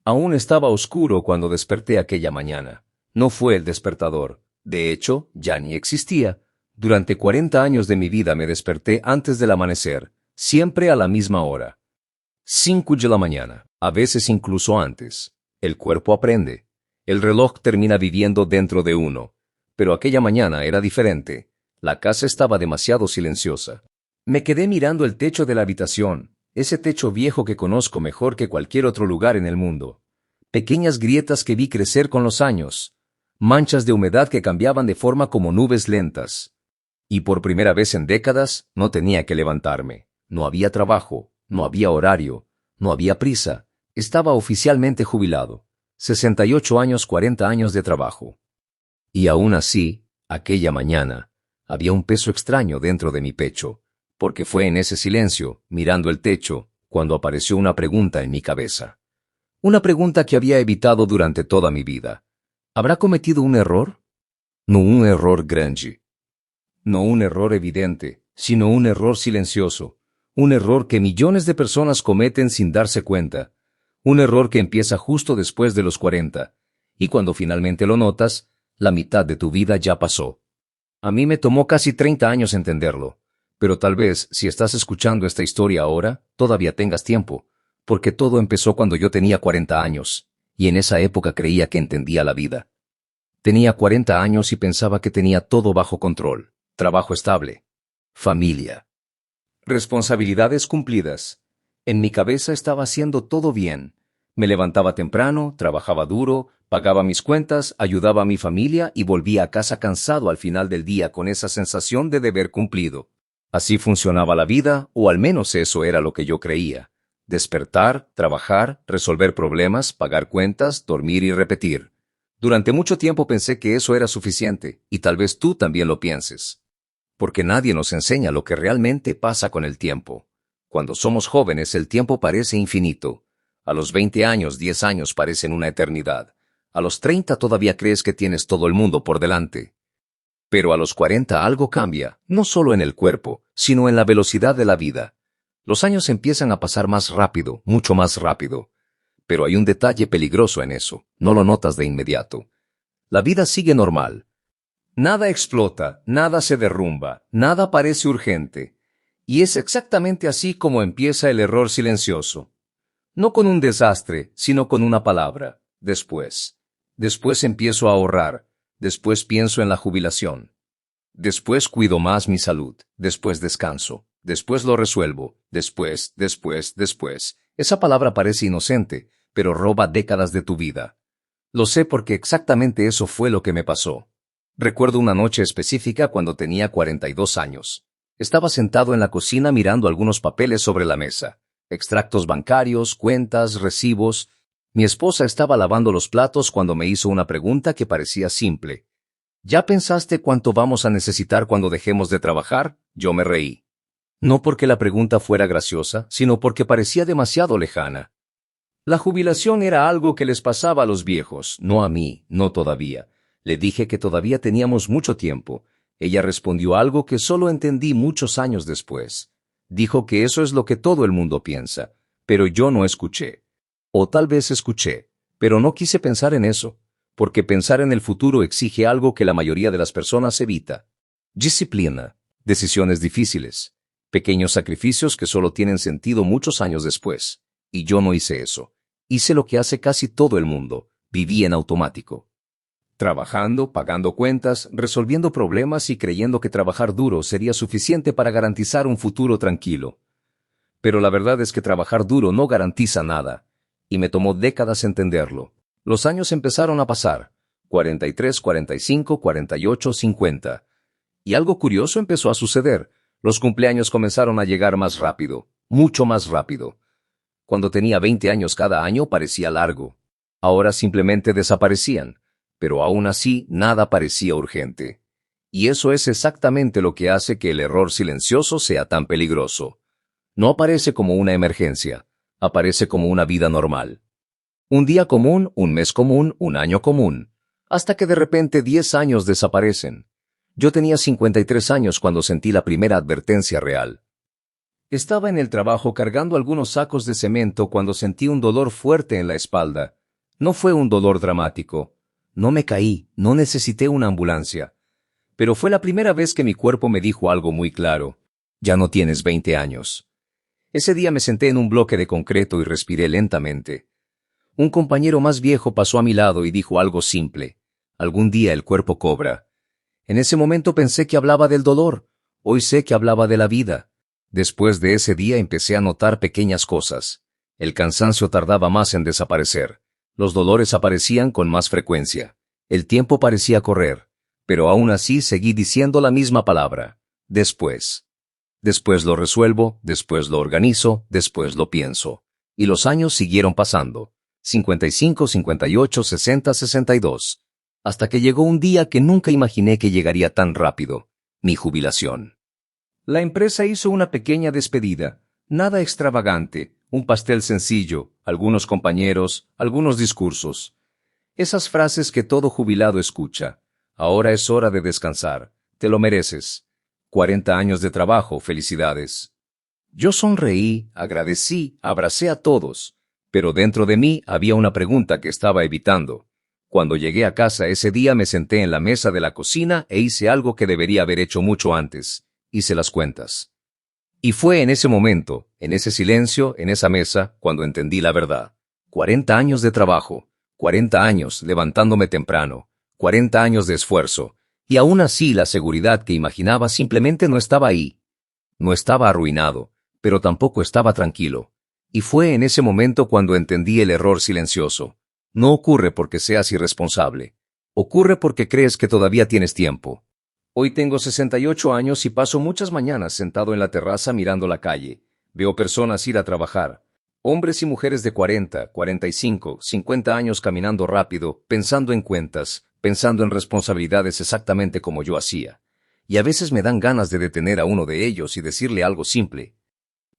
Aún estaba oscuro cuando desperté aquella mañana. No fue el despertador. De hecho, ya ni existía. Durante 40 años de mi vida me desperté antes del amanecer, siempre a la misma hora. 5 de la mañana, a veces incluso antes. El cuerpo aprende. El reloj termina viviendo dentro de uno. Pero aquella mañana era diferente. La casa estaba demasiado silenciosa. Me quedé mirando el techo de la habitación, ese techo viejo que conozco mejor que cualquier otro lugar en el mundo. Pequeñas grietas que vi crecer con los años. Manchas de humedad que cambiaban de forma como nubes lentas. Y por primera vez en décadas no tenía que levantarme. No había trabajo, no había horario, no había prisa. Estaba oficialmente jubilado. 68 años, 40 años de trabajo. Y aún así, aquella mañana, había un peso extraño dentro de mi pecho, porque fue en ese silencio, mirando el techo, cuando apareció una pregunta en mi cabeza. Una pregunta que había evitado durante toda mi vida. ¿Habrá cometido un error? No un error grande. No un error evidente, sino un error silencioso. Un error que millones de personas cometen sin darse cuenta. Un error que empieza justo después de los 40. Y cuando finalmente lo notas, la mitad de tu vida ya pasó. A mí me tomó casi 30 años entenderlo. Pero tal vez, si estás escuchando esta historia ahora, todavía tengas tiempo. Porque todo empezó cuando yo tenía 40 años. Y en esa época creía que entendía la vida. Tenía 40 años y pensaba que tenía todo bajo control. Trabajo estable. Familia. Responsabilidades cumplidas. En mi cabeza estaba haciendo todo bien. Me levantaba temprano, trabajaba duro, pagaba mis cuentas, ayudaba a mi familia y volvía a casa cansado al final del día con esa sensación de deber cumplido. Así funcionaba la vida, o al menos eso era lo que yo creía. Despertar, trabajar, resolver problemas, pagar cuentas, dormir y repetir. Durante mucho tiempo pensé que eso era suficiente, y tal vez tú también lo pienses. Porque nadie nos enseña lo que realmente pasa con el tiempo. Cuando somos jóvenes el tiempo parece infinito. A los 20 años, 10 años parecen una eternidad. A los 30 todavía crees que tienes todo el mundo por delante. Pero a los 40 algo cambia, no solo en el cuerpo, sino en la velocidad de la vida. Los años empiezan a pasar más rápido, mucho más rápido. Pero hay un detalle peligroso en eso, no lo notas de inmediato. La vida sigue normal. Nada explota, nada se derrumba, nada parece urgente. Y es exactamente así como empieza el error silencioso. No con un desastre, sino con una palabra. Después. Después empiezo a ahorrar. Después pienso en la jubilación. Después cuido más mi salud. Después descanso. Después lo resuelvo. Después. Esa palabra parece inocente, pero roba décadas de tu vida. Lo sé porque exactamente eso fue lo que me pasó. Recuerdo una noche específica cuando tenía 42 años. Estaba sentado en la cocina mirando algunos papeles sobre la mesa. Extractos bancarios, cuentas, recibos. Mi esposa estaba lavando los platos cuando me hizo una pregunta que parecía simple. ¿Ya pensaste cuánto vamos a necesitar cuando dejemos de trabajar? Yo me reí. No porque la pregunta fuera graciosa, sino porque parecía demasiado lejana. La jubilación era algo que les pasaba a los viejos, no a mí, no todavía. Le dije que todavía teníamos mucho tiempo. Ella respondió algo que solo entendí muchos años después. Dijo que eso es lo que todo el mundo piensa, pero yo no escuché. O tal vez escuché, pero no quise pensar en eso, porque pensar en el futuro exige algo que la mayoría de las personas evita. Disciplina, decisiones difíciles, pequeños sacrificios que solo tienen sentido muchos años después. Y yo no hice eso. Hice lo que hace casi todo el mundo. Viví en automático. Trabajando, pagando cuentas, resolviendo problemas y creyendo que trabajar duro sería suficiente para garantizar un futuro tranquilo. Pero la verdad es que trabajar duro no garantiza nada. Y me tomó décadas entenderlo. Los años empezaron a pasar. 43, 45, 48, 50. Y algo curioso empezó a suceder. Los cumpleaños comenzaron a llegar más rápido. Mucho más rápido. Cuando tenía 20 años cada año parecía largo. Ahora simplemente desaparecían. Pero aún así nada parecía urgente. Y eso es exactamente lo que hace que el error silencioso sea tan peligroso. No aparece como una emergencia, aparece como una vida normal. Un día común, un mes común, un año común, hasta que de repente 10 años desaparecen. Yo tenía 53 años cuando sentí la primera advertencia real. Estaba en el trabajo cargando algunos sacos de cemento cuando sentí un dolor fuerte en la espalda. No fue un dolor dramático. No me caí, no necesité una ambulancia. Pero fue la primera vez que mi cuerpo me dijo algo muy claro. Ya no tienes 20 años. Ese día me senté en un bloque de concreto y respiré lentamente. Un compañero más viejo pasó a mi lado y dijo algo simple. Algún día el cuerpo cobra. En ese momento pensé que hablaba del dolor. Hoy sé que hablaba de la vida. Después de ese día empecé a notar pequeñas cosas. El cansancio tardaba más en desaparecer. Los dolores aparecían con más frecuencia. El tiempo parecía correr. Pero aún así seguí diciendo la misma palabra. Después. Después lo resuelvo, después lo organizo, después lo pienso. Y los años siguieron pasando. 55, 58, 60, 62. Hasta que llegó un día que nunca imaginé que llegaría tan rápido. Mi jubilación. La empresa hizo una pequeña despedida. Nada extravagante. Un pastel sencillo, algunos compañeros, algunos discursos. Esas frases que todo jubilado escucha. Ahora es hora de descansar. Te lo mereces. 40 años de trabajo, felicidades. Yo sonreí, agradecí, abracé a todos, pero dentro de mí había una pregunta que estaba evitando. Cuando llegué a casa ese día me senté en la mesa de la cocina e hice algo que debería haber hecho mucho antes. Hice las cuentas. Y fue en ese momento, en ese silencio, en esa mesa, cuando entendí la verdad. 40 años de trabajo, 40 años levantándome temprano, 40 años de esfuerzo, y aún así la seguridad que imaginaba simplemente no estaba ahí. No estaba arruinado, pero tampoco estaba tranquilo. Y fue en ese momento cuando entendí el error silencioso. No ocurre porque seas irresponsable. Ocurre porque crees que todavía tienes tiempo. Hoy tengo 68 años y paso muchas mañanas sentado en la terraza mirando la calle. Veo personas ir a trabajar. Hombres y mujeres de 40, 45, 50 años caminando rápido, pensando en cuentas, pensando en responsabilidades exactamente como yo hacía. Y a veces me dan ganas de detener a uno de ellos y decirle algo simple.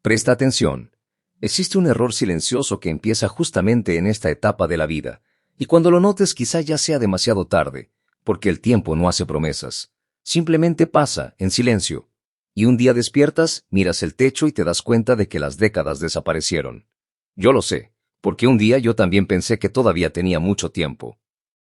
Presta atención. Existe un error silencioso que empieza justamente en esta etapa de la vida. Y cuando lo notes quizá ya sea demasiado tarde, porque el tiempo no hace promesas. Simplemente pasa, en silencio. Y un día despiertas, miras el techo y te das cuenta de que las décadas desaparecieron. Yo lo sé, porque un día yo también pensé que todavía tenía mucho tiempo.